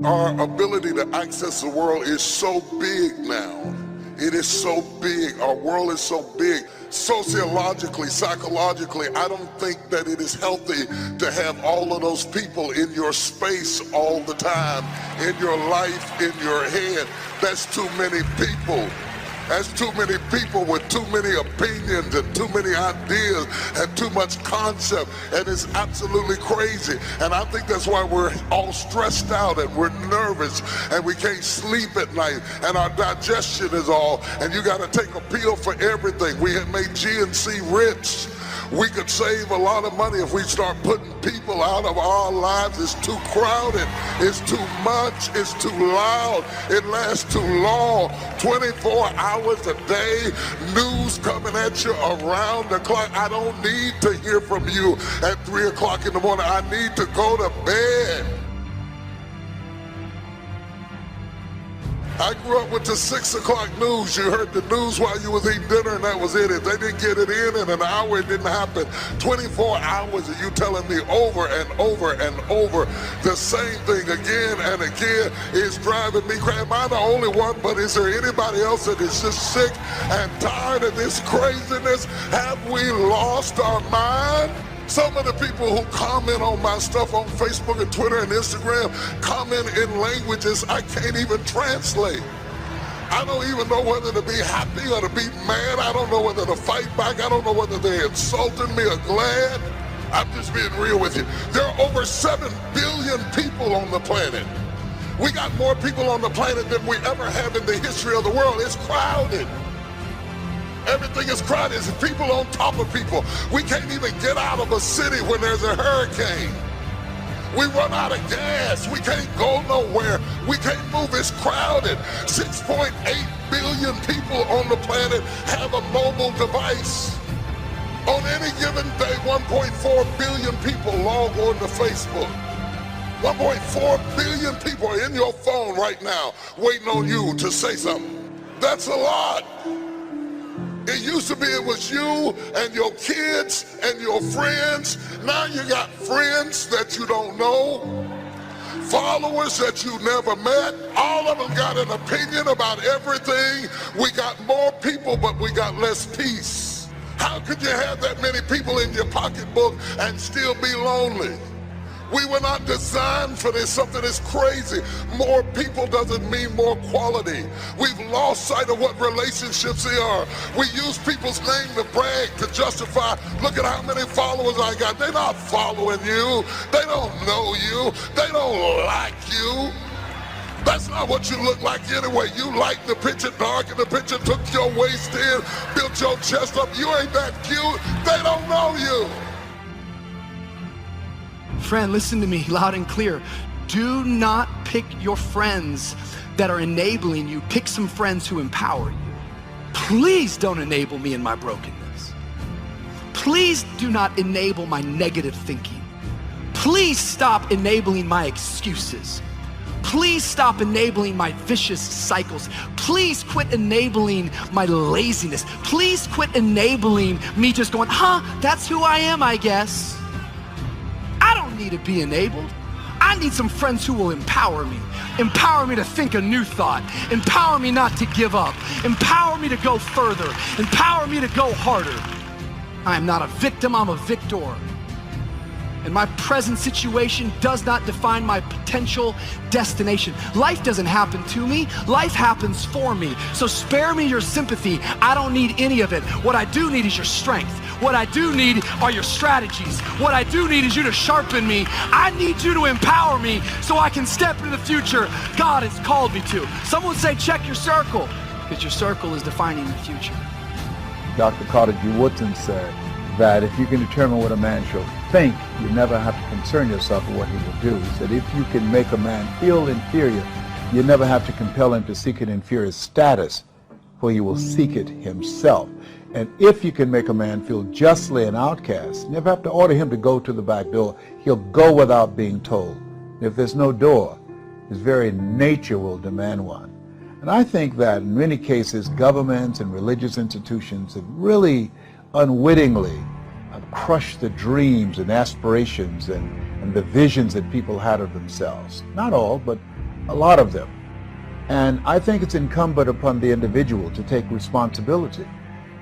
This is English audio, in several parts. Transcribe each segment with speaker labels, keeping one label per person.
Speaker 1: Our ability to access the world is so big now. It is so big. Our world is so big. Sociologically, psychologically, I don't think that it is healthy to have all of those people in your space all the time, in your life, in your head. That's too many people. That's too many people with too many opinions and too many ideas and too much concept, and it's absolutely crazy. And I think that's why we're all stressed out and we're nervous and we can't sleep at night and our digestion is all, and you got to take a pill for everything. We have made GNC rich. We could save a lot of money if we start putting people out of our lives. It's too crowded, it's too much, it's too loud, it lasts too long. 24 hours a day, news coming at you around the clock. I don't need to hear from you at 3 o'clock in the morning. I need to go to bed. I grew up with the 6 o'clock news. You heard the news while you was eating dinner and that was it. If they didn't get it in an hour, it didn't happen. 24 hours of you telling me over and over and over the same thing again and again is driving me crazy. Am I the only one, but is there anybody else that is just sick and tired of this craziness? Have we lost our mind? Some of the people who comment on my stuff on Facebook and Twitter and Instagram comment in languages I can't even translate. I don't even know whether to be happy or to be mad. I don't know whether to fight back. I don't know whether they're insulting me or glad. I'm just being real with you. There are over 7 billion people on the planet. We got more people on the planet than we ever have in the history of the world. It's crowded. Everything is crowded. There's people on top of people. We can't even get out of a city when there's a hurricane. We run out of gas. We can't go nowhere. We can't move. It's crowded. 6.8 billion people on the planet have a mobile device. On any given day, 1.4 billion people log on to Facebook. 1.4 billion people are in your phone right now waiting on you to say something. That's a lot. It used to be it was you and your kids and your friends. Now you got friends that you don't know, followers that you never met. All of them got an opinion about everything. We got more people, but we got less peace. How could you have that many people in your pocketbook and still be lonely? We were not designed for this, something that's crazy. More people doesn't mean more quality. We've lost sight of what relationships are. We use people's name to brag, to justify, look at how many followers I got. They're not following you. They don't know you. They don't like you. That's not what you look like anyway. You like the picture dark and the picture took your waist in, built your chest up. You ain't that cute. They don't know you.
Speaker 2: Friend, listen to me loud and clear. Do not pick your friends that are enabling you. Pick some friends who empower you. Please don't enable me in my brokenness. Please do not enable my negative thinking. Please stop enabling my excuses. Please stop enabling my vicious cycles. Please quit enabling my laziness. Please quit enabling me just going, that's who I am, I guess. I don't need to be enabled. I need some friends who will empower me. Empower me to think a new thought. Empower me not to give up. Empower me to go further. Empower me to go harder. I am not a victim, I'm a victor. And my present situation does not define my potential destination. Life doesn't happen to me, life happens for me. So spare me your sympathy. I don't need any of it. What I do need is your strength. What I do need are your strategies. What I do need is you to sharpen me. I need you to empower me so I can step into the future God has called me to. Someone say, check your circle, because your circle is defining the future.
Speaker 3: Dr. Carter G. Woodson said that if you can determine what a man shall think, you never have to concern yourself with what he will do. He said if you can make a man feel inferior, you never have to compel him to seek an inferior status, for he will seek it himself. And if you can make a man feel justly an outcast, you never have to order him to go to the back door. He'll go without being told. And if there's no door, his very nature will demand one. And I think that in many cases, governments and religious institutions have really unwittingly crushed the dreams and aspirations and the visions that people had of themselves. Not all, but a lot of them. And I think it's incumbent upon the individual to take responsibility,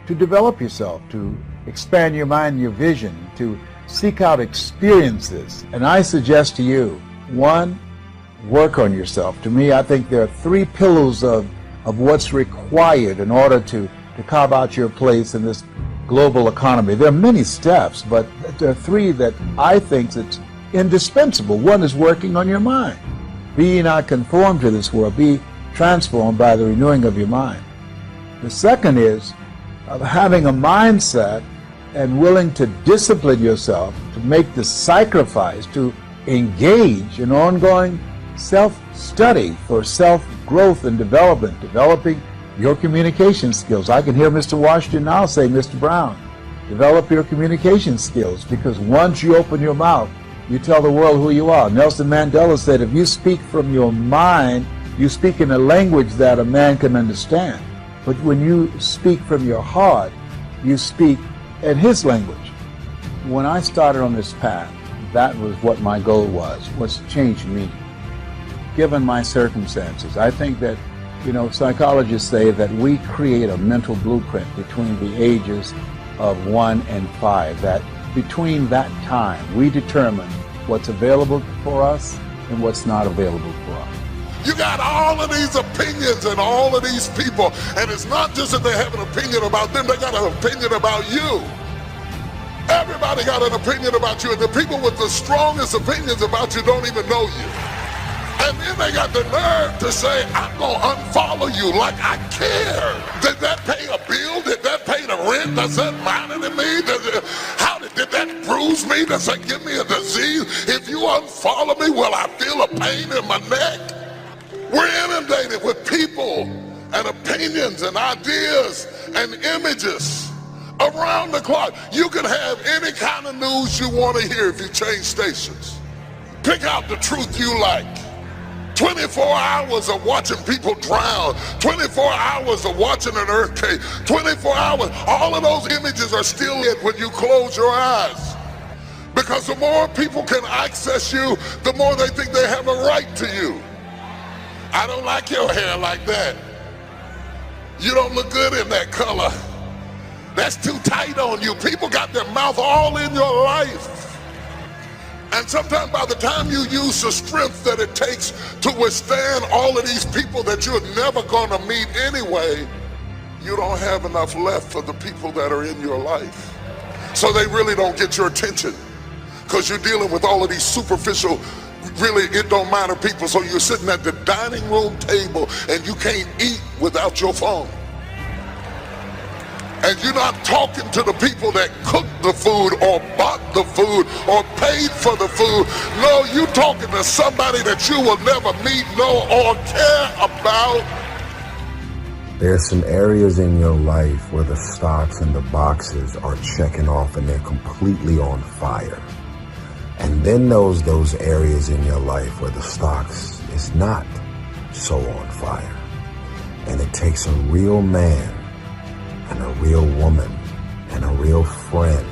Speaker 3: to develop yourself, to expand your mind, your vision, to seek out experiences. And I suggest to you, one, work on yourself. To me, I think there are three pillars of what's required in order to carve out your place in this global economy. There are many steps, but there are three that I think that's indispensable. One is working on your mind. Be ye not conformed to this world, be transformed by the renewing of your mind. The second is having a mindset and willing to discipline yourself, to make the sacrifice, to engage in ongoing self-study for self-growth and development, developing your communication skills. I can hear Mr. Washington now say, Mr. Brown, develop your communication skills, because once you open your mouth, you tell the world who you are. Nelson Mandela said, if you speak from your mind, you speak in a language that a man can understand. But when you speak from your heart, you speak in his language. When I started on this path, that was what my goal was to change me, given my circumstances. I think that, psychologists say that we create a mental blueprint between the ages of 1 and 5, that between that time, we determine what's available for us and what's not available for us.
Speaker 1: You got all of these opinions and all of these people, and it's not just that they have an opinion about them, they got an opinion about you. Everybody got an opinion about you, and the people with the strongest opinions about you don't even know you. And then they got the nerve to say, I'm going to unfollow you, like I care. Did that pay a bill? Did that pay the rent? Does that matter to me? Did that bruise me? Does that give me a disease? If you unfollow me, will I feel a pain in my neck? We're inundated with people and opinions and ideas and images around the clock. You can have any kind of news you want to hear if you change stations. Pick out the truth you like. 24 hours of watching people drown, 24 hours of watching an earthquake, 24 hours, all of those images are still in when you close your eyes. Because the more people can access you, the more they think they have a right to you. I don't like your hair like that. You don't look good in that color. That's too tight on you. People got their mouth all in your life. And sometimes by the time you use the strength that it takes to withstand all of these people that you're never gonna meet anyway, you don't have enough left for the people that are in your life. So they really don't get your attention, because you're dealing with all of these superficial, really it don't matter people. So you're sitting at the dining room table and you can't eat without your phone. And you're not talking to the people that cooked the food or bought the food or paid for the food. No, you're talking to somebody that you will never meet, know, or care about.
Speaker 4: There's some areas in your life where the stocks and the boxes are checking off and they're completely on fire. And then those areas in your life where the stocks is not so on fire. And it takes a real man and a real woman and a real friend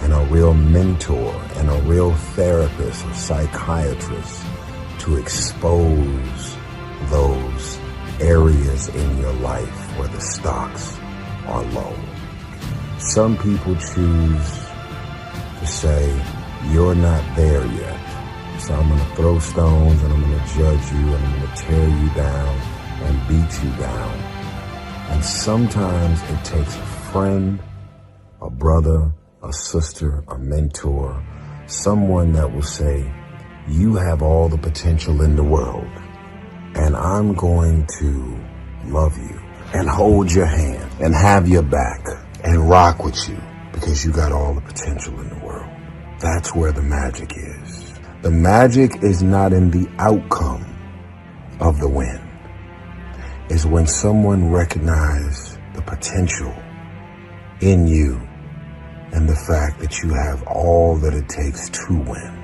Speaker 4: and a real mentor and a real therapist or psychiatrist to expose those areas in your life where the stocks are low. Some people choose to say, you're not there yet, so I'm going to throw stones and I'm going to judge you and I'm going to tear you down and beat you down. And sometimes it takes a friend, a brother, a sister, a mentor, someone that will say, you have all the potential in the world, and I'm going to love you and hold your hand and have your back and rock with you because you got all the potential in the world. That's where the magic is. The magic is not in the outcome of the win. Is when someone recognizes the potential in you and the fact that you have all that it takes to win.